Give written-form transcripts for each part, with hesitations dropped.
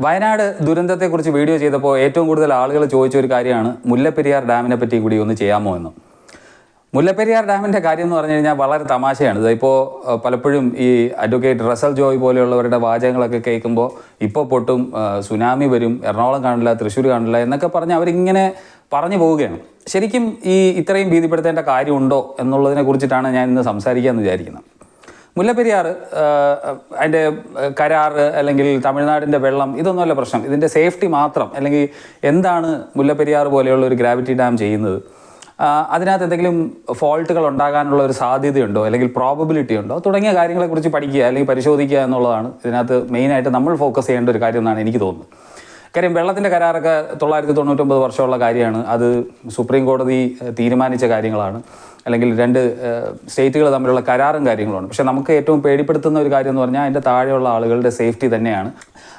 Wayanad ദുരന്തത്തെക്കുറിച്ച് video ചെയ്തപ്പോൾ ഏറ്റവും കൂടുതൽ ആളുകൾ ചോദിച്ച ഒരു കാര്യമാണ് മുല്ലപ്പെരിയാർ ഡാമിനെ പറ്റി കൂടി ഒന്ന് ചെയ്യാമോ എന്ന്. മുല്ലപ്പെരിയാർ ഡാമിൻ്റെ കാര്യം എന്ന് പറഞ്ഞു കഴിഞ്ഞാൽ വളരെ തമാശയാണ്. ഇതിപ്പോൾ പലപ്പോഴും ഈ അഡ്വക്കേറ്റ് റസൽ ജോയ് പോലെയുള്ളവരുടെ വാചകങ്ങളൊക്കെ കേൾക്കുമ്പോൾ ഇപ്പോൾ പൊട്ടും, സുനാമി വരും, എറണാകുളം കാണില്ല, തൃശ്ശൂർ കാണില്ല എന്നൊക്കെ പറഞ്ഞ് അവരിങ്ങനെ പറഞ്ഞു പോവുകയാണ്. ശരിക്കും ഈ ഇത്രയും ഭീതിപ്പെടുത്തേണ്ട കാര്യമുണ്ടോ എന്നുള്ളതിനെ കുറിച്ചിട്ടാണ് ഞാൻ ഇന്ന് സംസാരിക്കാമെന്ന് വിചാരിക്കുന്നത്. മുല്ലപ്പെരിയാർ അതിൻ്റെ കരാറ് അല്ലെങ്കിൽ തമിഴ്നാടിൻ്റെ വെള്ളം ഇതൊന്നുമല്ല പ്രശ്നം. ഇതിൻ്റെ സേഫ്റ്റി മാത്രം, അല്ലെങ്കിൽ എന്താണ് മുല്ലപ്പെരിയാർ പോലെയുള്ള ഒരു ഗ്രാവിറ്റി ഡാം ചെയ്യുന്നത്, അതിനകത്ത് എന്തെങ്കിലും ഫോൾട്ടുകൾ ഉണ്ടാകാനുള്ള ഒരു സാധ്യതയുണ്ടോ അല്ലെങ്കിൽ പ്രോബബിലിറ്റി ഉണ്ടോ തുടങ്ങിയ കാര്യങ്ങളെക്കുറിച്ച് പഠിക്കുക അല്ലെങ്കിൽ പരിശോധിക്കുക എന്നുള്ളതാണ് ഇതിനകത്ത് മെയിനായിട്ട് നമ്മൾ ഫോക്കസ് ചെയ്യേണ്ട ഒരു കാര്യം എന്നാണ് എനിക്ക് തോന്നുന്നത്. കാര്യം വെള്ളത്തിൻ്റെ കരാറൊക്കെ 999 വർഷമുള്ള കാര്യമാണ്. അത് സുപ്രീം കോടതി തീരുമാനിച്ച കാര്യങ്ങളാണ്, അല്ലെങ്കിൽ രണ്ട് സ്റ്റേറ്റുകൾ തമ്മിലുള്ള കരാറും കാര്യങ്ങളുമാണ്. പക്ഷേ നമുക്ക് ഏറ്റവും പേടിപ്പെടുത്തുന്ന ഒരു കാര്യം എന്ന് പറഞ്ഞാൽ അതിൻ്റെ താഴെയുള്ള ആളുകളുടെ സേഫ്റ്റി തന്നെയാണ്.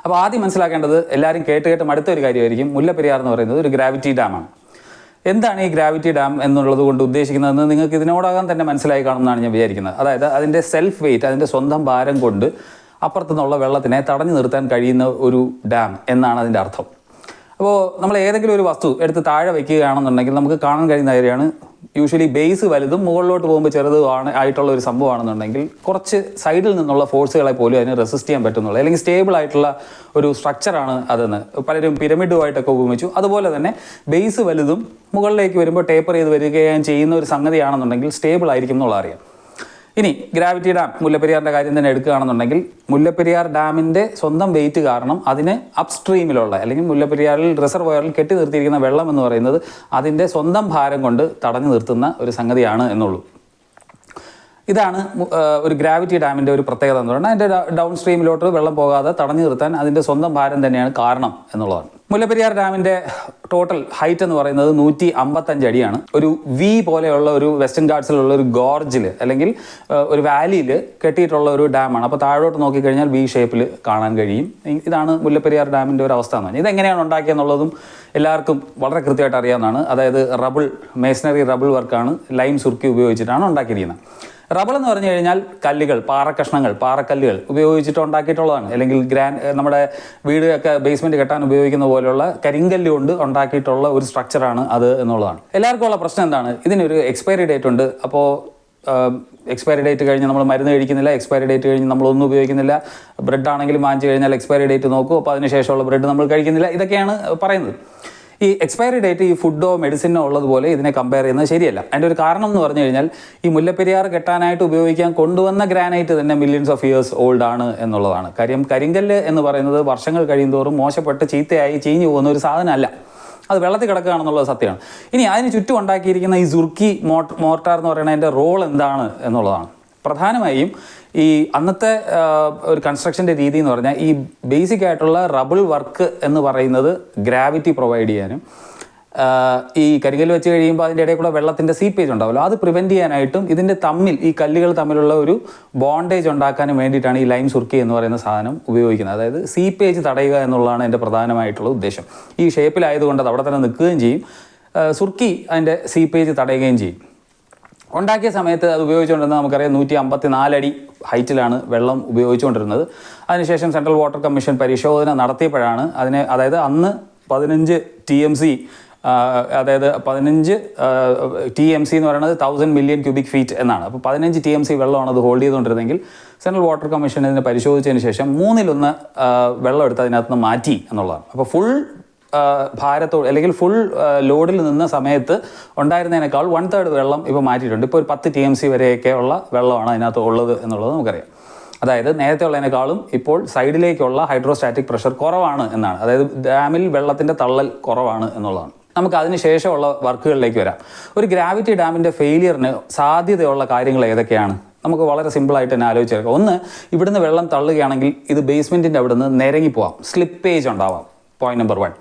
അപ്പോൾ ആദ്യം മനസ്സിലാക്കേണ്ടത്, എല്ലാവരും കേട്ട് അടുത്ത ഒരു കാര്യമായിരിക്കും, മുല്ലപ്പെരിയാർ എന്ന് പറയുന്നത് ഒരു ഗ്രാവിറ്റി ഡാമാണ്. എന്താണ് ഈ ഗ്രാവിറ്റി ഡാം എന്നുള്ളത് കൊണ്ട് ഉദ്ദേശിക്കുന്നതെന്ന് നിങ്ങൾക്ക് ഇതിനോടകം തന്നെ മനസ്സിലായി കാണുമെന്നാണ് ഞാൻ വിചാരിക്കുന്നത്. അതായത് അതിൻ്റെ സെൽഫ് വെയിറ്റ്, അതിൻ്റെ സ്വന്തം ഭാരം കൊണ്ട് അപ്പുറത്തുനിന്നുള്ള വെള്ളത്തിനെ തടഞ്ഞു നിർത്താൻ കഴിയുന്ന ഒരു ഡാം എന്നാണ് അതിൻ്റെ അർത്ഥം. അപ്പോൾ നമ്മൾ ഏതെങ്കിലും ഒരു വസ്തു എടുത്ത് താഴെ വയ്ക്കുകയാണെന്നുണ്ടെങ്കിൽ നമുക്ക് കാണാൻ കഴിയുന്ന കാര്യമാണ്, യൂഷ്വലി ബേസ് വലുതും മുകളിലോട്ട് പോകുമ്പോൾ ചെറുതുമാണ് ആയിട്ടുള്ള ഒരു സംഭവമാണെന്നുണ്ടെങ്കിൽ കുറച്ച് സൈഡിൽ നിന്നുള്ള ഫോഴ്സുകളെ പോലും അതിന് റെസിസ്റ്റ് ചെയ്യാൻ പറ്റുന്നുള്ളൂ, അല്ലെങ്കിൽ സ്റ്റേബിൾ ആയിട്ടുള്ള ഒരു സ്ട്രക്ചറാണ് അതെന്ന് പലരും പിരമിഡുമായിട്ടൊക്കെ ഉപയോഗിച്ചു. അതുപോലെ തന്നെ ബേസ് വലുതും മുകളിലേക്ക് വരുമ്പോൾ ടേപ്പർ ചെയ്ത് വരികയും ചെയ്യുന്ന ഒരു സംഗതിയാണെന്നുണ്ടെങ്കിൽ സ്റ്റേബിൾ ആയിരിക്കും എന്നുള്ള അറിയാം. ഇനി ഗ്രാവിറ്റി ഡാം മുല്ലപ്പെരിയാറിൻ്റെ കാര്യം തന്നെ എടുക്കുകയാണെന്നുണ്ടെങ്കിൽ, മുല്ലപ്പെരിയാർ ഡാമിൻ്റെ സ്വന്തം വെയിറ്റ് കാരണം അതിന് അപ്സ്ട്രീമിലുള്ള അല്ലെങ്കിൽ മുല്ലപ്പെരിയാറിൽ റിസർവോയറിൽ കെട്ടി നിർത്തിയിരിക്കുന്ന വെള്ളം എന്ന് പറയുന്നത് അതിൻ്റെ സ്വന്തം ഭാരം കൊണ്ട് തടഞ്ഞു നിർത്തുന്ന ഒരു സംഗതിയാണ് എന്നുള്ളൂ. ഇതാണ് ഒരു ഗ്രാവിറ്റി ഡാമിൻ്റെ ഒരു പ്രത്യേകത എന്ന് പറഞ്ഞാൽ അതിൻ്റെ ഡൗൺ സ്ട്രീമിലോട്ട് വെള്ളം പോകാതെ തടഞ്ഞു നിർത്താൻ അതിൻ്റെ സ്വന്തം ഭാരം തന്നെയാണ് കാരണം എന്നുള്ളതാണ്. മുല്ലപ്പെരിയാർ ഡാമിൻ്റെ ടോട്ടൽ ഹൈറ്റ് എന്ന് പറയുന്നത് 155 അടിയാണ്. ഒരു വി പോലെയുള്ള ഒരു വെസ്റ്റേൺ ഗാർഡ്സിലുള്ള ഒരു ഗോർജിൽ അല്ലെങ്കിൽ ഒരു വാലിയിൽ കെട്ടിയിട്ടുള്ള ഒരു ഡാമാണ്. അപ്പോൾ താഴോട്ട് നോക്കിക്കഴിഞ്ഞാൽ വി ഷേപ്പിൽ കാണാൻ കഴിയും. ഇതാണ് മുല്ലപ്പെരിയാർ ഡാമിൻ്റെ ഒരു അവസ്ഥ എന്ന് പറഞ്ഞാൽ. ഇതെങ്ങനെയാണ് ഉണ്ടാക്കിയെന്നുള്ളതും എല്ലാവർക്കും വളരെ കൃത്യമായിട്ട് അറിയാവുന്നതാണ്. അതായത് മേസണറി റബിൾ വർക്കാണ്, ലൈം സുർക്കി ഉപയോഗിച്ചിട്ടാണ് ഉണ്ടാക്കിയിരിക്കുന്നത്. റബിൾ എന്ന് പറഞ്ഞു കഴിഞ്ഞാൽ കല്ലുകൾ, പാറക്കല്ലുകൾ ഉപയോഗിച്ചിട്ട് ഉണ്ടാക്കിയിട്ടുള്ളതാണ്. അല്ലെങ്കിൽ നമ്മുടെ വീടൊക്കെ ബേസ്മെൻറ്റ് കെട്ടാൻ ഉപയോഗിക്കുന്ന പോലെയുള്ള കരിങ്കല്ല് കൊണ്ട് ഉണ്ടാക്കിയിട്ടുള്ള ഒരു സ്ട്രക്ചറാണ് അത് എന്നുള്ളതാണ്. എല്ലാവർക്കും ഉള്ള പ്രശ്നം എന്താണ്, ഇതിനൊരു എക്സ്പയറി ഡേറ്റ് ഉണ്ട്. അപ്പോൾ എക്സ്പയറി ഡേറ്റ് കഴിഞ്ഞ് നമ്മൾ മരുന്ന് കഴിക്കുന്നില്ല, എക്സ്പയറി ഡേറ്റ് കഴിഞ്ഞ് നമ്മളൊന്നും ഉപയോഗിക്കുന്നില്ല, ബ്രെഡ് ആണെങ്കിലും വാങ്ങിച്ചു കഴിഞ്ഞാൽ എക്സ്പയറി ഡേറ്റ് നോക്കൂ, അപ്പോൾ അതിനുശേഷമുള്ള ബ്രെഡ് നമ്മൾ കഴിക്കുന്നില്ല, ഇതൊക്കെയാണ് പറയുന്നത്. ഈ എക്സ്പയറി ഡേറ്റ് ഈ ഫുഡോ മെഡിസിനോ ഉള്ളതുപോലെ ഇതിനെ കമ്പയർ ചെയ്യുന്നത് ശരിയല്ല. അതിൻ്റെ ഒരു കാരണം എന്ന് പറഞ്ഞു കഴിഞ്ഞാൽ, ഈ മുല്ലപ്പെരിയാർ കെട്ടാനായിട്ട് ഉപയോഗിക്കാൻ കൊണ്ടുവന്ന ഗ്രാനൈറ്റ് തന്നെ മില്യൺസ് ഓഫ് ഇയേഴ്സ് ഓൾഡ് ആണ് എന്നുള്ളതാണ് കാര്യം. കരിങ്കല്ല് എന്ന് പറയുന്നത് വർഷങ്ങൾ കഴിയുന്തോറും മോശപ്പെട്ട് ചീത്തയായി ചീഞ്ഞു പോകുന്ന ഒരു സാധനമല്ല, അത് വെള്ളത്തിൽ കിടക്കുകയാണെന്നുള്ളത് സത്യമാണ്. ഇനി അതിന് ചുറ്റും ഉണ്ടാക്കിയിരിക്കുന്ന ഈ സുർക്കി മോർട്ടാർ എന്ന് പറയുന്നത് അതിൻ്റെ റോൾ എന്താണ് എന്നുള്ളതാണ്. പ്രധാനമായും ഈ അന്നത്തെ ഒരു കൺസ്ട്രക്ഷൻ്റെ രീതി എന്ന് പറഞ്ഞാൽ, ഈ ബേസിക് ആയിട്ടുള്ള റബിൾ വർക്ക് എന്ന് പറയുന്നത് ഗ്രാവിറ്റി പ്രൊവൈഡ് ചെയ്യാനും, ഈ കരിങ്കല്ല് വെച്ച് കഴിയുമ്പോൾ അതിൻ്റെ ഇടയിൽ കൂടെ വെള്ളത്തിൻ്റെ സീപ്പേജ് ഉണ്ടാവുമല്ലോ, അത് പ്രിവെൻറ്റ് ചെയ്യാനായിട്ടും ഇതിൻ്റെ ഈ കല്ലുകൾ തമ്മിലുള്ള ഒരു ബോണ്ടേജ് ഉണ്ടാക്കാനും വേണ്ടിയിട്ടാണ് ഈ ലൈം സുർക്കി എന്ന് പറയുന്ന സാധനം ഉപയോഗിക്കുന്നത്. അതായത് സീപ്പേജ് തടയുക എന്നുള്ളതാണ് എൻ്റെ പ്രധാനമായിട്ടുള്ള ഉദ്ദേശം. ഈ ഷേപ്പിലായതുകൊണ്ട് അത് അവിടെ തന്നെ നിൽക്കുകയും ചെയ്യും, സുർക്കി അതിൻ്റെ സീപ്പേജ് തടയുകയും ചെയ്യും. ഉണ്ടാക്കിയ സമയത്ത് അത് ഉപയോഗിച്ചുകൊണ്ടിരുന്നത് നമുക്കറിയാം 154 അടി ഹൈറ്റിലാണ് വെള്ളം ഉപയോഗിച്ചുകൊണ്ടിരുന്നത്. അതിനുശേഷം സെൻട്രൽ വാട്ടർ കമ്മീഷൻ പരിശോധന നടത്തിയപ്പോഴാണ് അതായത് അന്ന് 15 TMC, അതായത് 15 TMC എന്ന് പറയുന്നത് 1000 മില്യൺ ക്യൂബിക് ഫീറ്റ് എന്നാണ്. അപ്പോൾ 15 TMC വെള്ളമാണ് അത് ഹോൾഡ് ചെയ്തുകൊണ്ടിരുന്നെങ്കിൽ സെൻട്രൽ വാട്ടർ കമ്മീഷൻ ഇതിനെ പരിശോധിച്ചതിന് ശേഷം 1/3 വെള്ളം എടുത്ത് അതിനകത്ത് നിന്ന് മാറ്റി എന്നുള്ളതാണ്. അപ്പോൾ ഫുൾ ഭാരത്തോട് അല്ലെങ്കിൽ ഫുൾ ലോഡിൽ നിന്ന സമയത്ത് ഉണ്ടായിരുന്നതിനേക്കാൾ 1/3 വെള്ളം ഇപ്പോൾ മാറ്റിയിട്ടുണ്ട്. ഇപ്പോൾ ഒരു 10 TMC വരെയൊക്കെ ഉള്ള വെള്ളമാണ് അതിനകത്ത് ഉള്ളത് എന്നുള്ളത് നമുക്കറിയാം. അതായത് നേരത്തെ ഉള്ളതിനേക്കാളും ഇപ്പോൾ സൈഡിലേക്കുള്ള ഹൈഡ്രോസ്റ്റാറ്റിക് പ്രഷർ കുറവാണ് എന്നാണ്. അതായത് ഡാമിൽ വെള്ളത്തിൻ്റെ തള്ളൽ കുറവാണ് എന്നുള്ളതാണ്. നമുക്ക് അതിന് ശേഷമുള്ള വർക്കുകളിലേക്ക് വരാം. ഒരു ഗ്രാവിറ്റി ഡാമിൻ്റെ ഫെയിലിയറിന് സാധ്യതയുള്ള കാര്യങ്ങൾ ഏതൊക്കെയാണ്? നമുക്ക് വളരെ സിമ്പിളായിട്ട് തന്നെ ആലോചിച്ചെടുക്കാം. ഒന്ന്, ഇവിടുന്ന് വെള്ളം തള്ളുകയാണെങ്കിൽ ഇത് ബേസ്മെൻറ്റിൻ്റെ അവിടെ നിന്ന് നിരങ്ങിപ്പോവാം, സ്ലിപ്പേജ് ഉണ്ടാവാം, പോയിന്റ് നമ്പർ 1.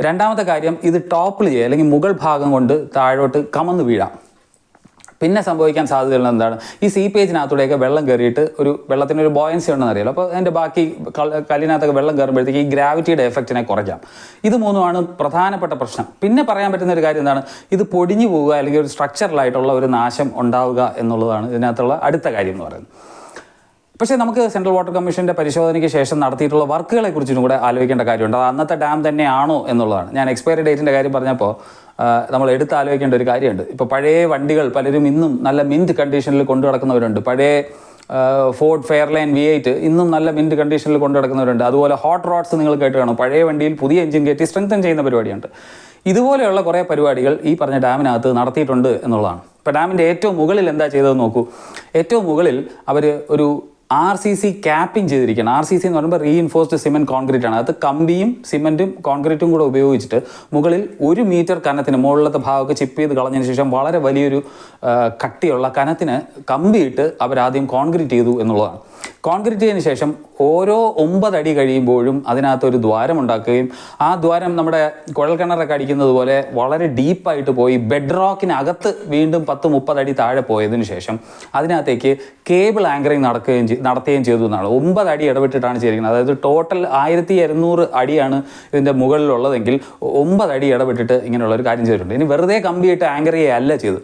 രണ്ടാമത്തെ കാര്യം, ഇത് ടോപ്പിൽ ചെയ്യുക അല്ലെങ്കിൽ മുകൾ ഭാഗം കൊണ്ട് താഴോട്ട് കമന്ന് വീഴാം. പിന്നെ സംഭവിക്കാൻ സാധ്യതയുള്ള എന്താണ്, ഈ സീപ്പേജിനകത്തൂടെയൊക്കെ വെള്ളം കയറിയിട്ട് വെള്ളത്തിനൊരു ബോയൻസി ഉണ്ടെന്ന് അറിയാലോ, അപ്പോൾ അതിൻ്റെ ബാക്കി കല്ലിനകത്തൊക്കെ വെള്ളം കയറുമ്പോഴത്തേക്ക് ഈ ഗ്രാവിറ്റിയുടെ എഫക്റ്റിനെ കുറയ്ക്കാം. ഇത് മൂന്നുമാണ് പ്രധാനപ്പെട്ട പ്രശ്നം. പിന്നെ പറയാൻ പറ്റുന്ന ഒരു കാര്യം എന്താണ്, ഇത് പൊടിഞ്ഞു പോവുക അല്ലെങ്കിൽ ഒരു സ്ട്രക്ചറലായിട്ടുള്ള ഒരു നാശം ഉണ്ടാവുക എന്നുള്ളതാണ് ഇതിനകത്തുള്ള അടുത്ത കാര്യം എന്ന് പറയുന്നത്. പക്ഷേ നമുക്ക് സെൻട്രൽ വാട്ടർ കമ്മീഷൻ്റെ പരിശോധനയ്ക്ക് ശേഷം നടത്തിയിട്ടുള്ള വർക്കുകളെ കുറിച്ചും കൂടെ ആലോചിക്കേണ്ട കാര്യമുണ്ട്. അത് അന്നത്തെ ഡാം തന്നെയാണോ എന്നുള്ളതാണ്. ഞാൻ എക്സ്പയറി ഡേറ്റിൻ്റെ കാര്യം പറഞ്ഞപ്പോൾ നമ്മൾ എടുത്ത് ആലോചിക്കേണ്ട ഒരു കാര്യമുണ്ട്. ഇപ്പോൾ പഴയ വണ്ടികൾ പലരും ഇന്നും നല്ല മിൻറ്റ് കണ്ടീഷനിൽ കൊണ്ടു നടക്കുന്നവരുണ്ട്. പഴയ ഫോർഡ് ഫെയർലൈൻ V8 ഇന്നും നല്ല മിൻറ്റ് കണ്ടീഷനിൽ കൊണ്ടു നടക്കുന്നവരുണ്ട്. അതുപോലെ ഹോട്ട് റോഡ്സ് നിങ്ങൾ കേട്ട് കാണും. പഴയ വണ്ടിയിൽ പുതിയ എഞ്ചിൻ കയറ്റി സ്ട്രെങ്തൻ ചെയ്യുന്ന പരിപാടിയുണ്ട്. ഇതുപോലെയുള്ള കുറേ പരിപാടികൾ ഈ പറഞ്ഞ ഡാമിനകത്ത് നടത്തിയിട്ടുണ്ട് എന്നുള്ളതാണ്. ഇപ്പോൾ ഡാമിൻ്റെ ഏറ്റവും മുകളിൽ എന്താ ചെയ്തതെന്ന് നോക്കൂ. ഏറ്റവും മുകളിൽ അവർ ഒരു RCC ക്യാപ്പിംഗ് ചെയ്തിരിക്കുകയാണ്. RCC എന്ന് പറയുമ്പോൾ റീഇൻഫോഴ്സ്ഡ് സിമെൻറ്റ് കോൺക്രീറ്റ് ആണ്. അത് കമ്പിയും സിമെൻറ്റും കോൺക്രീറ്റും കൂടെ ഉപയോഗിച്ചിട്ട് മുകളിൽ 1 മീറ്റർ കനത്തിന് മുകളിലത്തെ ഭാഗമൊക്കെ ചിപ്പ് ചെയ്ത് കളഞ്ഞതിന് ശേഷം വളരെ വലിയൊരു കട്ടിയുള്ള കനത്തിന് കമ്പിയിട്ട് അവരാദ്യം കോൺക്രീറ്റ് ചെയ്തു എന്നുള്ളതാണ്. കോൺക്രീറ്റ് ചെയ്തതിന് ശേഷം ഓരോ 9 അടി കഴിയുമ്പോഴും അതിനകത്തൊരു ദ്വാരം ഉണ്ടാക്കുകയും ആ ദ്വാരം നമ്മുടെ കുഴൽക്കിണറൊക്കെ അടിക്കുന്നത് പോലെ വളരെ ഡീപ്പായിട്ട് പോയി ബെഡ് റോക്കിനകത്ത് വീണ്ടും 10-30 അടി താഴെ പോയതിനു ശേഷം അതിനകത്തേക്ക് കേബിൾ ആങ്കറിങ് നടത്തുകയും ചെയ്തു എന്നാണ്. 9 അടി ഇടവിട്ടിട്ടാണ് ചെയ്തിരിക്കുന്നത്. അതായത് ടോട്ടൽ 1200 അടിയാണ് ഇതിൻ്റെ മുകളിലുള്ളതെങ്കിൽ 9 അടി ഇടവിട്ടിട്ട് ഇങ്ങനെയുള്ളൊരു കാര്യം ചെയ്തിട്ടുണ്ട്. ഇനി വെറുതെ കമ്പിയിട്ട് ആങ്കർ ചെയ്യുകയല്ല ചെയ്തു,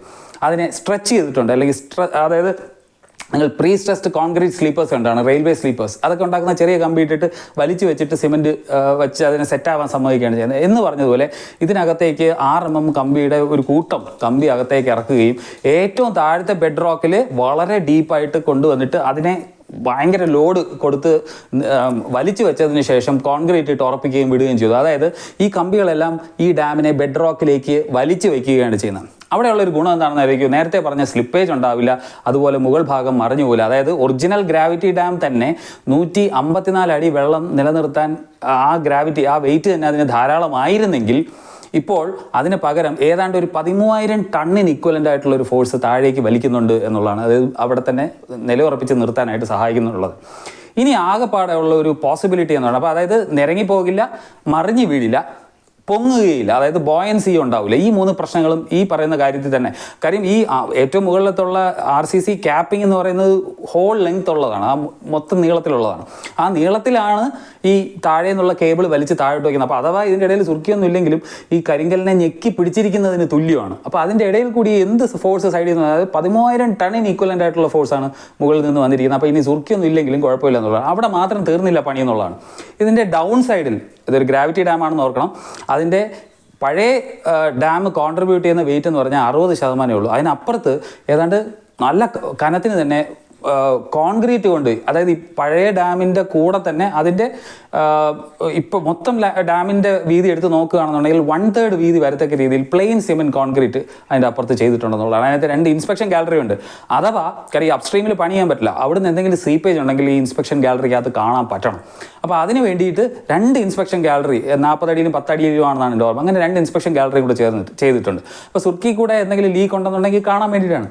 അതിനെ സ്ട്രെച്ച് ചെയ്തിട്ടുണ്ട്. അല്ലെങ്കിൽ അതായത് നിങ്ങൾ പ്രീ സ്ട്രെസ്ഡ് കോൺക്രീറ്റ് സ്ലീപ്പേഴ്സ് ഉണ്ടാണ്, റെയിൽവേ സ്ലീപ്പേഴ്സ്, അതൊക്കെ ഉണ്ടാക്കുന്ന ചെറിയ കമ്പി ഇട്ടിട്ട് വലിച്ചു വെച്ചിട്ട് സിമെൻറ്റ് വെച്ച് അതിനെ സെറ്റാവാൻ സമ്മതിക്കുകയാണ് ചെയ്യുന്നത്. എന്ന് പറഞ്ഞതുപോലെ ഇതിനകത്തേക്ക് 6 mm കമ്പിയുടെ ഒരു കൂട്ടം കമ്പി അകത്തേക്ക് ഇറക്കുകയും ഏറ്റവും താഴത്തെ ബെഡ് റോക്കിൽ വളരെ ഡീപ്പായിട്ട് കൊണ്ടുവന്നിട്ട് അതിനെ ഭയങ്കര ലോഡ് കൊടുത്ത് വലിച്ചു വെച്ചതിന് ശേഷം കോൺക്രീറ്റ് ഇട്ട് ഉറപ്പിക്കുകയും വിടുകയും ചെയ്തു. അതായത് ഈ കമ്പികളെല്ലാം ഈ ഡാമിനെ ബെഡ് റോക്കിലേക്ക് വലിച്ചു വയ്ക്കുകയാണ് ചെയ്യുന്നത്. അവിടെയുള്ളൊരു ഗുണം എന്താണെന്ന് അറിയിക്കും. നേരത്തെ പറഞ്ഞ സ്ലിപ്പേജ് ഉണ്ടാവില്ല, അതുപോലെ മുകൾ ഭാഗം മറിഞ്ഞു പോകില്ല. അതായത് ഒറിജിനൽ ഗ്രാവിറ്റി ഡാം തന്നെ 154 അടി വെള്ളം നിലനിർത്താൻ ആ ഗ്രാവിറ്റി, ആ വെയിറ്റ് തന്നെ അതിന് ധാരാളമായിരുന്നെങ്കിൽ ഇപ്പോൾ അതിന് പകരം ഏതാണ്ട് ഒരു 13,000 ടണ്ണിന് ഇക്വലൻ്റ് ആയിട്ടുള്ള ഒരു ഫോഴ്സ് താഴേക്ക് വലിക്കുന്നുണ്ട് എന്നുള്ളതാണ്. അത് അവിടെ തന്നെ നിലയുറപ്പിച്ച് നിർത്താനായിട്ട് സഹായിക്കുന്നുള്ളത്. ഇനി ആകെപ്പാടെ ഉള്ള ഒരു പോസിബിലിറ്റി എന്ന് പറയുന്നത്, അപ്പോൾ അതായത് നിരങ്ങിപ്പോകില്ല, മറിഞ്ഞു വീഴില്ല, പൊങ്ങുകയില്ല, അതായത് ബോയൻസി ഉണ്ടാവില്ല. ഈ 3 പ്രശ്നങ്ങളും ഈ പറയുന്ന കാര്യത്തിൽ തന്നെ. കാര്യം ഈ ഏറ്റവും മുകളിലത്തുള്ള RCC ക്യാപ്പിംഗ് എന്ന് പറയുന്നത് ഹോൾ ലെങ്ത് ഉള്ളതാണ്, ആ മൊത്തം നീളത്തിലുള്ളതാണ്. ആ നീളത്തിലാണ് ഈ താഴെ നിന്നുള്ള കേബിൾ വലിച്ച് താഴോട്ട് വയ്ക്കുന്നത്. അപ്പോൾ അഥവാ ഇതിൻ്റെ ഇടയിൽ സുർക്കിയൊന്നും ഇല്ലെങ്കിലും ഈ കരിങ്കലിനെ ഞെക്കി പിടിച്ചിരിക്കുന്നതിന് തുല്യമാണ്. അപ്പോൾ അതിൻ്റെ ഇടയിൽ കൂടി എന്ത് ഫോഴ്സ് സൈഡിൽ നിന്ന്, അതായത് 13,000 ടണ്ണിന് ഈക്വലൻ്റ് ആയിട്ടുള്ള ഫോഴ്സാണ് മുകളിൽ നിന്ന് വന്നിരിക്കുന്നത്. അപ്പോൾ ഇനി സുർക്കിയൊന്നും ഇല്ലെങ്കിലും കുഴപ്പമില്ല എന്നുള്ളതാണ്. അവിടെ മാത്രം തീർന്നില്ല പണി എന്നുള്ളതാണ്. ഇതിൻ്റെ ഡൗൺ സൈഡിൽ, ഇതൊരു ഗ്രാവിറ്റി ഡാം ആണെന്ന് ഓർക്കണം, അതിൻ്റെ പഴയ ഡാം കോൺട്രിബ്യൂട്ട് ചെയ്യുന്ന വെയിറ്റ് എന്ന് പറഞ്ഞാൽ 60% ഉള്ളൂ. അതിനപ്പുറത്ത് ഏതാണ്ട് നല്ല കനത്തിന് തന്നെ കോൺക്രീറ്റ് കൊണ്ട്, അതായത് ഈ പഴയ ഡാമിൻ്റെ കൂടെ തന്നെ അതിൻ്റെ ഇപ്പോൾ മൊത്തം ഡാമിൻ്റെ വീതി എടുത്ത് നോക്കുകയാണെന്നുണ്ടെങ്കിൽ 1/3 വീതി വരത്തക്ക രീതിയിൽ പ്ലെയിൻ സിമെൻറ്റ് കോൺക്രീറ്റ് അതിൻ്റെ അപ്പുറത്ത് ചെയ്തിട്ടുണ്ടെന്നുള്ളതാണ്. അതിനകത്ത് 2 ഇൻസ്പെക്ഷൻ ഗാലറി ഉണ്ട്. അഥവാ കാര്യം അപ്സ്ട്രീമിൽ പണി ചെയ്യാൻ പറ്റില്ല, അവിടുന്ന് എന്തെങ്കിലും സീപ്പേജ് ഉണ്ടെങ്കിൽ ഈ ഇൻസ്പെക്ഷൻ ഗാലറിക്കകത്ത് കാണാൻ പറ്റണം. അപ്പോൾ അതിന് വേണ്ടിയിട്ട് 2 ഇൻസ്പെക്ഷൻ ഗാലറി, 40 അടിയിലും 10 അടിയിലും ആണെന്നാണ് എൻ്റെ ഓർമ്മ, അങ്ങനെ 2 ഇൻസ്പെക്ഷൻ ഗാലറി കൂടെ ചെയ്തിട്ടുണ്ട്. അപ്പോൾ സുർക്കി കൂടെ എന്തെങ്കിലും ലീക്ക് ഉണ്ടെന്നുണ്ടെങ്കിൽ കാണാൻ വേണ്ടിയിട്ടാണ്.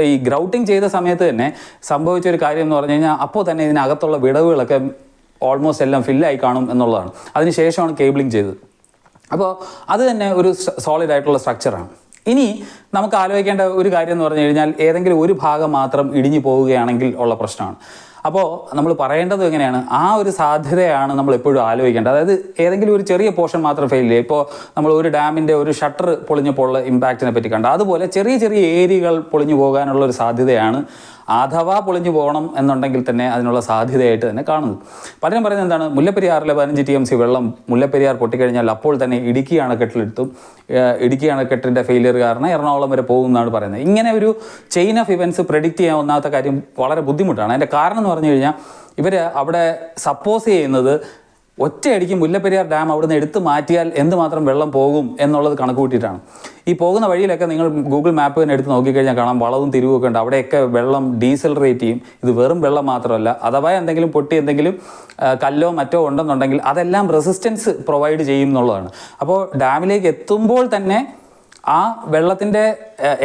ഈ ഗ്രൗട്ടിങ് ചെയ്ത സമയത്ത് തന്നെ സംഭവിച്ച ഒരു കാര്യം എന്ന് പറഞ്ഞു കഴിഞ്ഞാൽ അപ്പോൾ തന്നെ ഇതിനകത്തുള്ള വിടവുകളൊക്കെ ഓൾമോസ്റ്റ് എല്ലാം ഫില്ലായി കാണും എന്നുള്ളതാണ്. അതിനുശേഷമാണ് കേബിളിംഗ് ചെയ്തത്. അപ്പോൾ അത് തന്നെ ഒരു സോളിഡ് ആയിട്ടുള്ള സ്ട്രക്ചറാണ്. ഇനി നമുക്ക് ആലോചിക്കേണ്ട ഒരു കാര്യം എന്ന് പറഞ്ഞു കഴിഞ്ഞാൽ ഏതെങ്കിലും ഒരു ഭാഗം മാത്രം ഇടിഞ്ഞു പോവുകയാണെങ്കിൽ ഉള്ള പ്രശ്നമാണ്. അപ്പോൾ നമ്മൾ പറയേണ്ടത് എങ്ങനെയാണ്, ആ ഒരു സാധ്യതയാണ് നമ്മൾ എപ്പോഴും ആലോചിക്കേണ്ടത്. അതായത് ഏതെങ്കിലും ഒരു ചെറിയ പോർഷൻ മാത്രം ഫെയിൽ ചെയ്യും. ഇപ്പോൾ നമ്മൾ ഒരു ഡാമിൻ്റെ ഒരു ഷട്ടർ പൊളിഞ്ഞപ്പോൾ ഉള്ള ഇമ്പാക്റ്റിനെ പറ്റി കണ്ട അതുപോലെ ചെറിയ ചെറിയ ഏരിയകൾ പൊളിഞ്ഞു പോകാനുള്ള ഒരു സാധ്യതയാണ് അഥവാ പൊളിഞ്ഞു പോകണം എന്നുണ്ടെങ്കിൽ തന്നെ അതിനുള്ള സാധ്യതയായിട്ട് തന്നെ കാണുന്നത്. പലരും പറയുന്നത് എന്താണ്, മുല്ലപ്പെരിയാറിലെ 15 TMC വെള്ളം മുല്ലപ്പെരിയാർ പൊട്ടിക്കഴിഞ്ഞാൽ അപ്പോൾ തന്നെ ഇടുക്കി അണക്കെട്ടിലെത്തും, ഇടുക്കി അണക്കെട്ടിൻ്റെ ഫെയിലിയർ കാരണം എറണാകുളം വരെ പോകും എന്നാണ് പറയുന്നത്. ഇങ്ങനെ ഒരു ചെയിൻ ഓഫ് ഇവൻറ്റ്സ് പ്രെഡിക്റ്റ് ചെയ്യാൻ ഒന്നാമത്തെ കാര്യം വളരെ ബുദ്ധിമുട്ടാണ്. അതിൻ്റെ കാരണം എന്ന് പറഞ്ഞു കഴിഞ്ഞാൽ ഇവർ അവിടെ സപ്പോസ് ചെയ്യുന്നത് ഒറ്റയടിക്ക് മുല്ലപ്പെരിയാർ ഡാം അവിടുന്ന് എടുത്ത് മാറ്റിയാൽ എന്തുമാത്രം വെള്ളം പോകും എന്നുള്ളത് കണക്ക് കൂട്ടിയിട്ടാണ്. ഈ പോകുന്ന വഴിയിലൊക്കെ നിങ്ങൾ ഗൂഗിൾ മാപ്പ് തന്നെ എടുത്ത് നോക്കിക്കഴിഞ്ഞാൽ കാണാം വളവും തിരിവുമൊക്കെ ഉണ്ട്. അവിടെയൊക്കെ വെള്ളം ഡീസലറേറ്റ് ചെയ്യും. ഇത് വെറും വെള്ളം മാത്രമല്ല, അഥവാ എന്തെങ്കിലും പൊട്ടി എന്തെങ്കിലും കല്ലോ മറ്റോ ഉണ്ടെന്നുണ്ടെങ്കിൽ അതെല്ലാം റെസിസ്റ്റൻസ് പ്രൊവൈഡ് ചെയ്യും എന്നുള്ളതാണ്. അപ്പോൾ ഡാമിലേക്ക് എത്തുമ്പോൾ തന്നെ ആ വെള്ളത്തിൻ്റെ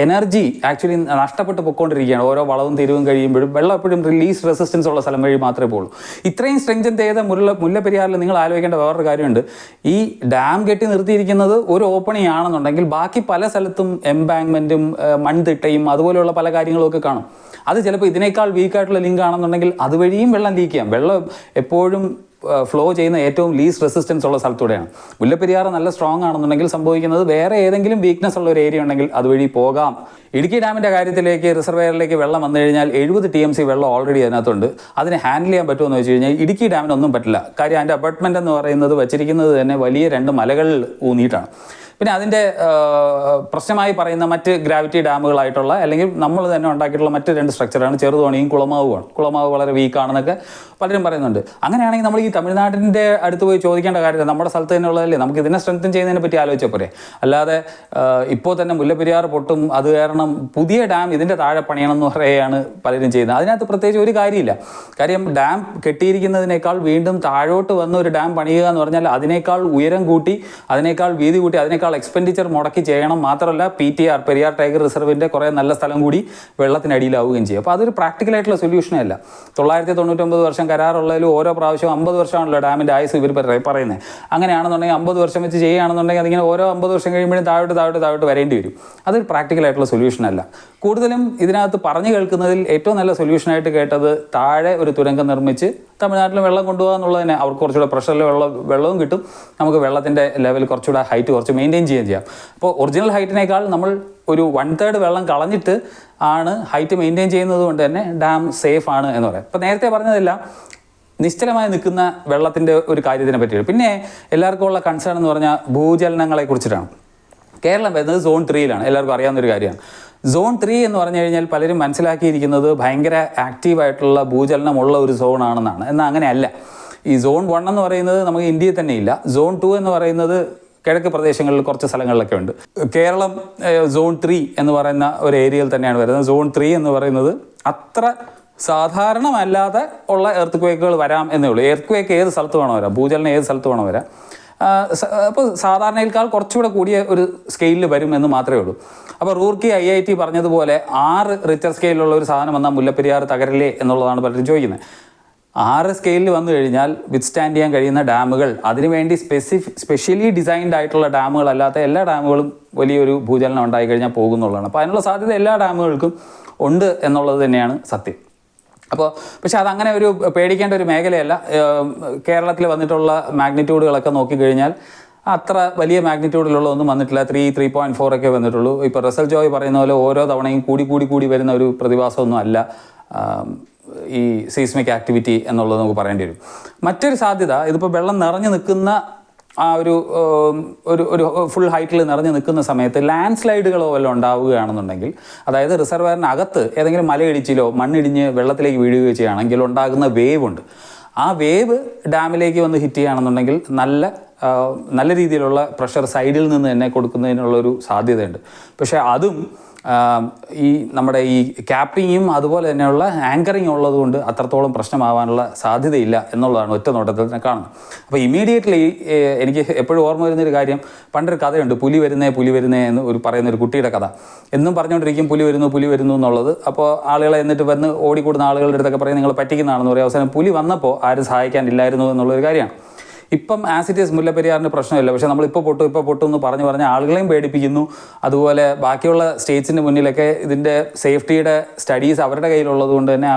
എനർജി ആക്ച്വലി നഷ്ടപ്പെട്ട് പൊയ്ക്കൊണ്ടിരിക്കുകയാണ്. ഓരോ വളവും തിരിവും കഴിയുമ്പോഴും വെള്ളം എപ്പോഴും റിലീസ് റെസിസ്റ്റൻസ് ഉള്ള സ്ഥലം വഴി മാത്രമേ പോകുള്ളൂ. ഇത്രയും സ്ട്രെങ്തൻ ചെയ്ത മുല്ലപ്പെരിയാറിൽ നിങ്ങൾ ആലോചിക്കേണ്ട വേറൊരു കാര്യമുണ്ട്. ഈ ഡാം കെട്ടി നിർത്തിയിരിക്കുന്നത് ഒരു ഓപ്പണിംഗ് ആണെന്നുണ്ടെങ്കിൽ ബാക്കി പല സ്ഥലത്തും എംബാങ്ക്മെൻറ്റും മൺതിട്ടയും അതുപോലെയുള്ള പല കാര്യങ്ങളൊക്കെ കാണും. അത് ചിലപ്പോൾ ഇതിനേക്കാൾ വീക്കായിട്ടുള്ള ലിങ്ക് ആണെന്നുണ്ടെങ്കിൽ അതുവഴിയും വെള്ളം ലീക്ക് ചെയ്യാം. വെള്ളം എപ്പോഴും ഫ്ലോ ചെയ്യുന്ന ഏറ്റവും ലീസ്റ്റ് റെസിസ്റ്റൻസ് ഉള്ള സ്ഥലത്തൂടെയാണ്. മുല്ലപ്പെരിയാർ നല്ല സ്ട്രോങ് ആണെന്നുണ്ടെങ്കിൽ സംഭവിക്കുന്നത് വേറെ ഏതെങ്കിലും വീക്ക്നെസ് ഉള്ള ഒരു ഏരിയ ഉണ്ടെങ്കിൽ അതുവഴി പോകാം. ഇടുക്കി ഡാമിൻ്റെ കാര്യത്തിലേക്ക് റിസർവെയറിലേക്ക് വെള്ളം വന്നു കഴിഞ്ഞാൽ 70 TMC വെള്ളം ഓൾറെഡി അതിനകത്തുണ്ട്. അതിനെ ഹാൻഡിൽ ചെയ്യാൻ പറ്റുമെന്ന് വെച്ച് കഴിഞ്ഞാൽ ഇടുക്കി ഡാമിനൊന്നും പറ്റില്ല. കാര്യം അതിൻ്റെ അപ്പാർട്ട്മെൻറ്റ് എന്ന് പറയുന്നത് വച്ചിരിക്കുന്നത് തന്നെ വലിയ 2 മലകളിൽ ഊന്നിയിട്ടാണ്. പിന്നെ അതിൻ്റെ പ്രശ്നമായി പറയുന്ന മറ്റ് ഗ്രാവിറ്റി ഡാമുകളായിട്ടുള്ള അല്ലെങ്കിൽ നമ്മൾ തന്നെ ഉണ്ടാക്കിയിട്ടുള്ള മറ്റ് 2 സ്ട്രക്ചറാണ് ചെറുതോണിയും കുളമാവുമാണ്. കുളമാവ് വളരെ വീക്കാണെന്നൊക്കെ പലരും പറയുന്നുണ്ട്. അങ്ങനെയാണെങ്കിൽ നമ്മൾ ഈ തമിഴ്നാടിൻ്റെ അടുത്ത് പോയി ചോദിക്കേണ്ട കാര്യമില്ല, നമ്മുടെ സ്ഥലത്ത് തന്നെ ഉള്ളതല്ലേ, നമുക്ക് ഇതിനെ സ്ട്രെങ്തൻ ചെയ്യുന്നതിനെ പറ്റി ആലോചിച്ചാൽ പോരെ. അല്ലാതെ ഇപ്പോൾ തന്നെ മുല്ലപ്പെരിയാർ പൊട്ടും അത് കാരണം പുതിയ ഡാം ഇതിൻ്റെ താഴെ പണിയണം എന്ന് പറയുകയാണ് പലരും ചെയ്യുന്നത്. അതിനകത്ത് പ്രത്യേകിച്ച് ഒരു കാര്യമില്ല. കാര്യം ഡാം കെട്ടിയിരിക്കുന്നതിനേക്കാൾ വീണ്ടും താഴോട്ട് വന്ന് ഒരു ഡാം പണിയുക എന്ന് പറഞ്ഞാൽ അതിനേക്കാൾ ഉയരം കൂട്ടി, അതിനേക്കാൾ വീതി കൂട്ടി, അതിനേക്കാൾ എക്സ്പെൻഡിച്ചർ മുടക്കി ചെയ്യണം. മാത്രമല്ല PTR പെരിയാർ ടൈഗർ റിസർവിൻ്റെ കുറേ നല്ല സ്ഥലം കൂടി വെള്ളത്തിനടിയിലാവുകയും ചെയ്യും. അപ്പോൾ അതൊരു പ്രാക്ടിക്കലായിട്ടുള്ള സൊല്യൂഷനേ അല്ല. 999 വർഷം കരാറുള്ളതിൽ ഓരോ പ്രാവശ്യം 50 വർഷമാണല്ലോ ഡാമിൻ്റെ ആയുസ് ഇവർ പറയുന്നത്. അങ്ങനെയാണെന്നുണ്ടെങ്കിൽ 50 വർഷം വെച്ച് ചെയ്യുകയാണെന്നുണ്ടെങ്കിൽ അതിങ്ങനെ ഓരോ 50 വർഷം കഴിയുമ്പോഴും താഴോട്ട് വരേണ്ടി വരും. അതൊരു പ്രാക്ടിക്കലായിട്ടുള്ള സൊല്യൂഷൻ അല്ല. കൂടുതലും ഇതിനകത്ത് പറഞ്ഞു കേൾക്കുന്നതിൽ ഏറ്റവും നല്ല സൊല്യൂഷനായിട്ട് കേട്ടത് താഴെ ഒരു തുരങ്കം നിർമ്മിച്ച് തമിഴ്നാട്ടിൽ വെള്ളം കൊണ്ടുപോകുക എന്നുള്ളത് തന്നെ. അവർക്ക് കുറച്ചുകൂടെ പ്രഷറിൽ വെള്ളവും കിട്ടും, നമുക്ക് വെള്ളത്തിൻ്റെ ലെവൽ കുറച്ചുകൂടെ ഹൈറ്റ് കുറച്ച് മെയിൻറ്റെയിൻ ചെയ്യാം. അപ്പോൾ ഒറിജിനൽ ഹൈറ്റിനേക്കാൾ നമ്മൾ ഒരു 1/3 വെള്ളം കളഞ്ഞിട്ട് ആണ് ഹൈറ്റ് മെയിൻറ്റെയിൻ ചെയ്യുന്നത് കൊണ്ട് തന്നെ ഡാം സേഫ് ആണ് എന്ന് പറയാം. ഇപ്പോൾ നേരത്തെ പറഞ്ഞതെല്ലാം നിശ്ചലമായി നിൽക്കുന്ന വെള്ളത്തിൻ്റെ ഒരു കാര്യത്തിനെ പറ്റിയാണ്. പിന്നെ എല്ലാവർക്കും ഉള്ള കൺസേൺ എന്ന് പറഞ്ഞാൽ ഭൂചലനങ്ങളെ കുറിച്ചിട്ടാണ്. കേരളം വരുന്നത് സോൺ 3യിലാണ്, എല്ലാവർക്കും അറിയാവുന്നൊരു കാര്യമാണ്. സോൺ 3 എന്ന് പറഞ്ഞു കഴിഞ്ഞാൽ പലരും മനസ്സിലാക്കിയിരിക്കുന്നത് ഭയങ്കര ആക്റ്റീവായിട്ടുള്ള ഭൂചലനമുള്ള ഒരു സോണാണെന്നാണ്. എന്നാൽ അങ്ങനെയല്ല. ഈ സോൺ 1 എന്ന് പറയുന്നത് നമുക്ക് ഇന്ത്യയിൽ തന്നെ ഇല്ല. സോൺ 2 എന്ന് പറയുന്നത് കിഴക്ക് പ്രദേശങ്ങളിൽ കുറച്ച് സ്ഥലങ്ങളിലൊക്കെ ഉണ്ട്. കേരളം സോൺ 3 എന്ന് പറയുന്ന ഒരു ഏരിയയിൽ തന്നെയാണ് വരുന്നത്. സോൺ 3 എന്ന് പറയുന്നത് അത്ര സാധാരണമല്ലാതെ ഉള്ള എർത്ത്ക്വേക്കുകൾ വരാം എന്നേ ഉള്ളൂ. എർത്ത്ക്വേക്ക് ഏത് സ്ഥലത്ത് വേണോ വരാം, ഭൂചലനം ഏത് സ്ഥലത്ത് വേണോ വരാം. അപ്പോൾ സാധാരണയിൽക്കാൾ കുറച്ചുകൂടെ കൂടിയ ഒരു സ്കെയിലിൽ വരും എന്ന് മാത്രമേ ഉള്ളൂ. അപ്പോൾ റൂർക്കി IIT പറഞ്ഞതുപോലെ 6 റിക്ടർ സ്കെയിലുള്ള ഒരു സാധനം വന്നാൽ മുല്ലപ്പെരിയാർ തകരില്ലേ എന്നുള്ളതാണ് പലരും ചോദിക്കുന്നത്. 6 സ്കെയിലിൽ വന്നു കഴിഞ്ഞാൽ വിത്ത്സ്റ്റാൻഡ് ചെയ്യാൻ കഴിയുന്ന ഡാമുകൾ, അതിനുവേണ്ടി സ്പെഷ്യലി ഡിസൈൻഡ് ആയിട്ടുള്ള ഡാമുകളല്ലാത്ത എല്ലാ ഡാമുകളും വലിയൊരു ഭൂചലനം ഉണ്ടായിക്കഴിഞ്ഞാൽ പോകുന്നുള്ളതാണ്. അപ്പോൾ അതിനുള്ള സാധ്യത എല്ലാ ഡാമുകൾക്കും ഉണ്ട് എന്നുള്ളത് തന്നെയാണ് സത്യം. അപ്പോൾ പക്ഷേ അതങ്ങനെ ഒരു പേടിക്കേണ്ട ഒരു മേഖലയല്ല. കേരളത്തിൽ വന്നിട്ടുള്ള മാഗ്നിറ്റ്യൂഡുകളൊക്കെ നോക്കിക്കഴിഞ്ഞാൽ അത്ര വലിയ മാഗ്നിറ്റ്യൂഡിലുള്ള ഒന്നും വന്നിട്ടില്ല. 3.4 ഒക്കെ വന്നിട്ടുള്ളൂ. ഇപ്പോൾ റസൽ ജോയ് പറയുന്ന പോലെ ഓരോ തവണയും കൂടി വരുന്ന ഒരു പ്രതിഭാസമൊന്നും അല്ല ഈ സീസ്മിക് ആക്ടിവിറ്റി എന്നുള്ളത് നമുക്ക് പറയേണ്ടി വരും. മറ്റൊരു സാധ്യത, ഇതിപ്പോൾ വെള്ളം നിറഞ്ഞു നിൽക്കുന്ന ആ ഒരു ഫുൾ ഹൈറ്റിൽ നിറഞ്ഞു നിൽക്കുന്ന സമയത്ത് ലാൻഡ് സ്ലൈഡുകളോ വല്ലതും ഉണ്ടാവുകയാണെന്നുണ്ടെങ്കിൽ, അതായത് റിസർവയറിനകത്ത് ഏതെങ്കിലും മലയിടിച്ചിലോ മണ്ണിടിഞ്ഞ് വെള്ളത്തിലേക്ക് വീഴുകയോ ചെയ്യുകയാണെങ്കിൽ ഉണ്ടാകുന്ന വേവ് ഉണ്ട്. ആ വേവ് ഡാമിലേക്ക് വന്ന് ഹിറ്റ് ചെയ്യുകയാണെന്നുണ്ടെങ്കിൽ നല്ല രീതിയിലുള്ള പ്രഷർ സൈഡിൽ നിന്ന് തന്നെ കൊടുക്കുന്നതിനുള്ളൊരു സാധ്യതയുണ്ട്. പക്ഷേ അതും ഈ നമ്മുടെ ഈ ക്യാപ്പിങ്ങും അതുപോലെ തന്നെയുള്ള ആങ്കറിങ് ഉള്ളതുകൊണ്ട് അത്രത്തോളം പ്രശ്നമാവാനുള്ള സാധ്യതയില്ല എന്നുള്ളതാണ് ഒറ്റ നോട്ടത്തിൽ തന്നെ കാണുന്നത്. അപ്പോൾ ഇമ്മീഡിയറ്റ്ലി എനിക്ക് എപ്പോഴും ഓർമ്മ വരുന്നൊരു കാര്യം, പണ്ടൊരു കഥയുണ്ട്, പുലി വരുന്നേ എന്ന് പറയുന്നൊരു കുട്ടിയുടെ കഥ. എന്നും പറഞ്ഞുകൊണ്ടിരിക്കും പുലി വരുന്നു എന്നുള്ളത്. അപ്പോൾ ആളുകളെ എന്നിട്ട് വന്ന് ഓടിക്കൂടുന്ന ആളുകളുടെ അടുത്തൊക്കെ പറയും നിങ്ങൾ പറ്റിക്കുന്നതാണെന്ന് പറയും. അവസാനം പുലി വന്നപ്പോൾ ആരും സഹായിക്കാനില്ലായിരുന്നു എന്നുള്ളൊരു കാര്യമാണ്. ഇപ്പം ആസ് ഇറ്റ് ഈസ് മുല്ലപ്പെരിയാറിന് പ്രശ്നമില്ല. പക്ഷേ നമ്മളിപ്പോൾ പൊട്ടും എന്ന് പറഞ്ഞ് ആളുകളെയും പേടിപ്പിക്കുന്നു. അതുപോലെ ബാക്കിയുള്ള സ്റ്റേറ്റ്സിൻ്റെ മുന്നിലൊക്കെ ഇതിൻ്റെ സേഫ്റ്റിയുടെ സ്റ്റഡീസ് അവരുടെ കയ്യിലുള്ളത് കൊണ്ട് തന്നെ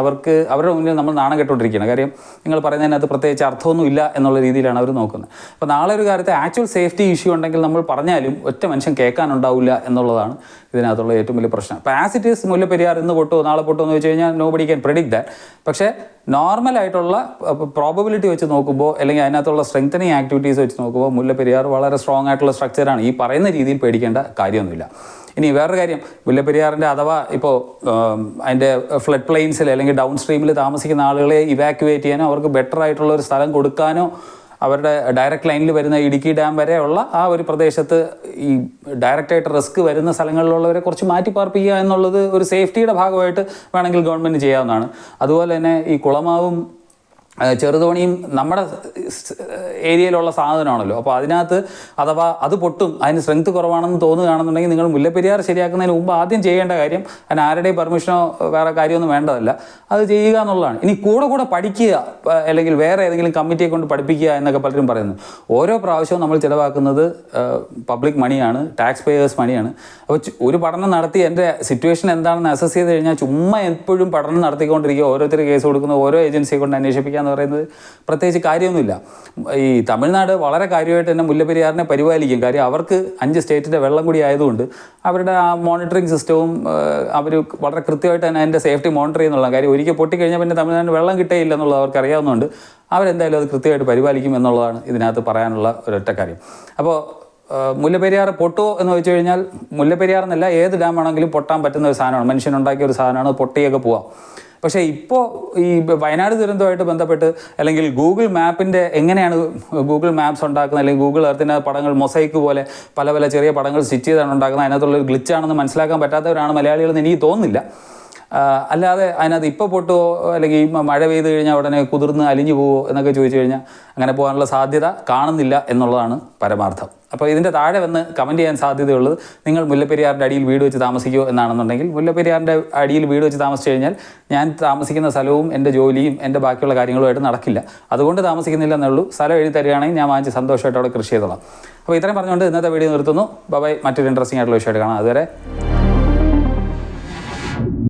അവരുടെ മുന്നിൽ നമ്മൾ നാണം കെട്ടുകൊണ്ടിരിക്കുകയാണ്. കാര്യം നിങ്ങൾ പറയുന്നതിനകത്ത് പ്രത്യേകിച്ച് അർത്ഥമൊന്നും ഇല്ല എന്നുള്ള രീതിയിലാണ് അവർ നോക്കുന്നത്. അപ്പോൾ നാളെ ഒരു കാര്യത്തെ ആക്ച്വൽ സേഫ്റ്റി ഇഷ്യൂ ഉണ്ടെങ്കിൽ നമ്മൾ പറഞ്ഞാലും ഒറ്റ മനുഷ്യൻ കേൾക്കാനുണ്ടാവില്ല എന്നുള്ളതാണ് ഇതിനകത്തുള്ള ഏറ്റവും വലിയ പ്രശ്നം. അപ്പോൾ ആസ് ഇറ്റ് ഈസ് മുല്ലപ്പെരിയാർ ഇന്ന് പൊട്ടുമോ നാളെ പൊട്ടുമോ എന്ന് വെച്ച് കഴിഞ്ഞാൽ നോബഡി ക്യാൻ പ്രെഡിക്റ്റ് ദാറ്റ്. പക്ഷേ നോർമലായിട്ടുള്ള പ്രോബബിലിറ്റി വെച്ച് നോക്കുമ്പോൾ അല്ലെങ്കിൽ അതിനകത്തുള്ള സ്ട്രെങ്തനിങ് ആക്ടിവിറ്റീസ് വെച്ച് നോക്കുമ്പോൾ മുല്ലപ്പെരിയാർ വളരെ സ്ട്രോങ് ആയിട്ടുള്ള സ്ട്രക്ചറാണ്. ഈ പറയുന്ന രീതിയിൽ പേടിക്കേണ്ട കാര്യമൊന്നുമില്ല. ഇനി വേറൊരു കാര്യം, മുല്ലപ്പെരിയാറിൻ്റെ അഥവാ ഇപ്പോൾ അതിൻ്റെ ഫ്ലഡ് പ്ലെയിൻസിൽ അല്ലെങ്കിൽ ഡൗൺ സ്ട്രീമിൽ താമസിക്കുന്ന ആളുകളെ ഇവാക്യുവേറ്റ് ചെയ്യാനോ അവർക്ക് ബെറ്റർ ആയിട്ടുള്ള ഒരു സ്ഥലം കൊടുക്കാനോ അവരുടെ ഡയറക്റ്റ് ലൈനിൽ വരുന്ന ഇടുക്കി ഡാം വരെയുള്ള ആ ഒരു പ്രദേശത്ത് ഈ ഡയറക്റ്റായിട്ട് റിസ്ക് വരുന്ന സ്ഥലങ്ങളിലുള്ളവരെ കുറച്ച് മാറ്റി പാർപ്പിക്കുക എന്നുള്ളത് ഒരു സേഫ്റ്റിയുടെ ഭാഗമായിട്ട് വേണമെങ്കിൽ ഗവൺമെൻറ് ചെയ്യാവുന്നതാണ്. അതുപോലെ തന്നെ ഈ കുളമാവും ചെറുതോണിയും നമ്മുടെ ഏരിയയിലുള്ള സാധനമാണല്ലോ. അപ്പോൾ അതിനകത്ത് അഥവാ അത് പൊട്ടും, അതിന് സ്ട്രെങ്ത് കുറവാണെന്ന് തോന്നുകയാണെന്നുണ്ടെങ്കിൽ നിങ്ങൾ മുല്ലപ്പെരിയാർ ശരിയാക്കുന്നതിന് മുമ്പ് ആദ്യം ചെയ്യേണ്ട കാര്യം, അതിന് ആരുടെയും പെർമിഷനോ വേറെ കാര്യമൊന്നും വേണ്ടതല്ല, അത് ചെയ്യുക എന്നുള്ളതാണ്. ഇനി കൂടെ പഠിക്കുക അല്ലെങ്കിൽ വേറെ ഏതെങ്കിലും കമ്മിറ്റിയെ കൊണ്ട് പഠിപ്പിക്കുക എന്നൊക്കെ പലരും പറയുന്നു. ഓരോ പ്രാവശ്യവും നമ്മൾ ചിലവാക്കുന്നത് പബ്ലിക് മണിയാണ്, ടാക്സ് പേയേഴ്സ് മണിയാണ്. അപ്പോൾ ഒരു പഠനം നടത്തി എൻ്റെ സിറ്റുവേഷൻ എന്താണെന്ന് അസസ് ചെയ്ത് കഴിഞ്ഞാൽ ചുമ്മാ എപ്പോഴും പഠനം നടത്തിക്കൊണ്ടിരിക്കുക, ഓരോരുത്തർ കേസ് കൊടുക്കുന്ന ഓരോ ഏജൻസിയെ കൊണ്ട് അന്വേഷിപ്പിക്കുക എന്ന് പറയുന്നത് പ്രത്യേകിച്ച് കാര്യമൊന്നുമില്ല. ഈ തമിഴ്നാട് വളരെ കാര്യമായിട്ട് തന്നെ മുല്ലപ്പെരിയാറിനെ പരിപാലിക്കും. കാര്യം അവർക്ക് 5 സ്റ്റേറ്റിൻ്റെ വെള്ളം കൂടി ആയതുകൊണ്ട് അവരുടെ ആ മോണിറ്ററിങ് സിസ്റ്റവും അവർ വളരെ കൃത്യമായിട്ട് തന്നെ അതിൻ്റെ സേഫ്റ്റി മോണിറ്റർ ചെയ്യുന്നുള്ള കാര്യം. ഒരിക്കൽ പൊട്ടിക്കഴിഞ്ഞാൽ പിന്നെ തമിഴ്നാടിന് വെള്ളം കിട്ടേയില്ല എന്നുള്ളത് അവർക്ക് അറിയാവുന്നതുകൊണ്ട് അവരെന്തായാലും അത് കൃത്യമായിട്ട് പരിപാലിക്കും എന്നുള്ളതാണ് ഇതിനകത്ത് പറയാനുള്ള ഒരൊറ്റ കാര്യം. അപ്പോൾ മുല്ലപ്പെരിയാർ പൊട്ടുമോ എന്ന് വെച്ച് കഴിഞ്ഞാൽ മുല്ലപ്പെരിയാർ എന്നല്ല, ഏത് ഡാമാണെങ്കിലും പൊട്ടാൻ പറ്റുന്ന ഒരു സാധനമാണ്, മനുഷ്യനുണ്ടാക്കിയ ഒരു സാധനമാണ്, പൊട്ടിയൊക്കെ പോവാം. പക്ഷേ ഇപ്പോൾ ഈ വയനാട് ദുരന്തമായിട്ട് ബന്ധപ്പെട്ട് അല്ലെങ്കിൽ ഗൂഗിൾ മാപ്പിൻ്റെ എങ്ങനെയാണ് ഗൂഗിൾ മാപ്സ് ഉണ്ടാക്കുന്നത് അല്ലെങ്കിൽ ഗൂഗിൾ എർത്തിൻ്റെ പടങ്ങൾ മൊസൈക്ക് പോലെ പല പല ചെറിയ പടങ്ങൾ സ്റ്റിച്ച് ചെയ്താണ് ഉണ്ടാക്കുന്നത്, അതിനകത്തുള്ളൊരു ഗ്ലിച്ചാണെന്ന് മനസ്സിലാക്കാൻ പറ്റാത്തവരാണ് മലയാളികളെന്ന് എനിക്ക് തോന്നുന്നില്ല. അല്ലാതെ അതിനകത്ത് ഇപ്പോൾ പൊട്ടുമോ അല്ലെങ്കിൽ മഴ പെയ്ത് കഴിഞ്ഞാൽ ഉടനെ കുതിർന്ന് അലിഞ്ഞു പോവോ എന്നൊക്കെ ചോദിച്ചു കഴിഞ്ഞാൽ അങ്ങനെ പോകാനുള്ള സാധ്യത കാണുന്നില്ല എന്നുള്ളതാണ് പരമാർത്ഥം. അപ്പോൾ ഇതിൻ്റെ താഴെ വന്ന് കമൻറ്റ് ചെയ്യാൻ സാധ്യതയുള്ളത് നിങ്ങൾ മുല്ലപ്പെരിയാറിൻ്റെ അടിയിൽ വീട് വെച്ച് താമസിക്കുമോ എന്നാണെന്നുണ്ടെങ്കിൽ, മുല്ലപ്പെരിയാറിൻ്റെ അടിയിൽ വീട് വെച്ച് താമസിച്ചു കഴിഞ്ഞാൽ ഞാൻ താമസിക്കുന്ന സ്ഥലവും എൻ്റെ ജോലിയും എൻ്റെ ബാക്കിയുള്ള കാര്യങ്ങളുമായിട്ട് നടക്കില്ല. അതുകൊണ്ട് താമസിക്കുന്നില്ല എന്നുള്ളൂ. സ്ഥലം എഴുതി തരികയാണെങ്കിൽ ഞാൻ വാങ്ങിച്ച് സന്തോഷമായിട്ട് അവിടെ കൃഷി ചെയ്തോളാം. അപ്പോൾ ഇത്രയും പറഞ്ഞുകൊണ്ട് ഇന്നത്തെ വീഡിയോ നിർത്തുന്നു. ബൈ. മറ്റൊരു ഇൻട്രസ്റ്റിംഗ് ആയിട്ടുള്ള വിഷയമായിട്ട് കാണാം. അതുവരെ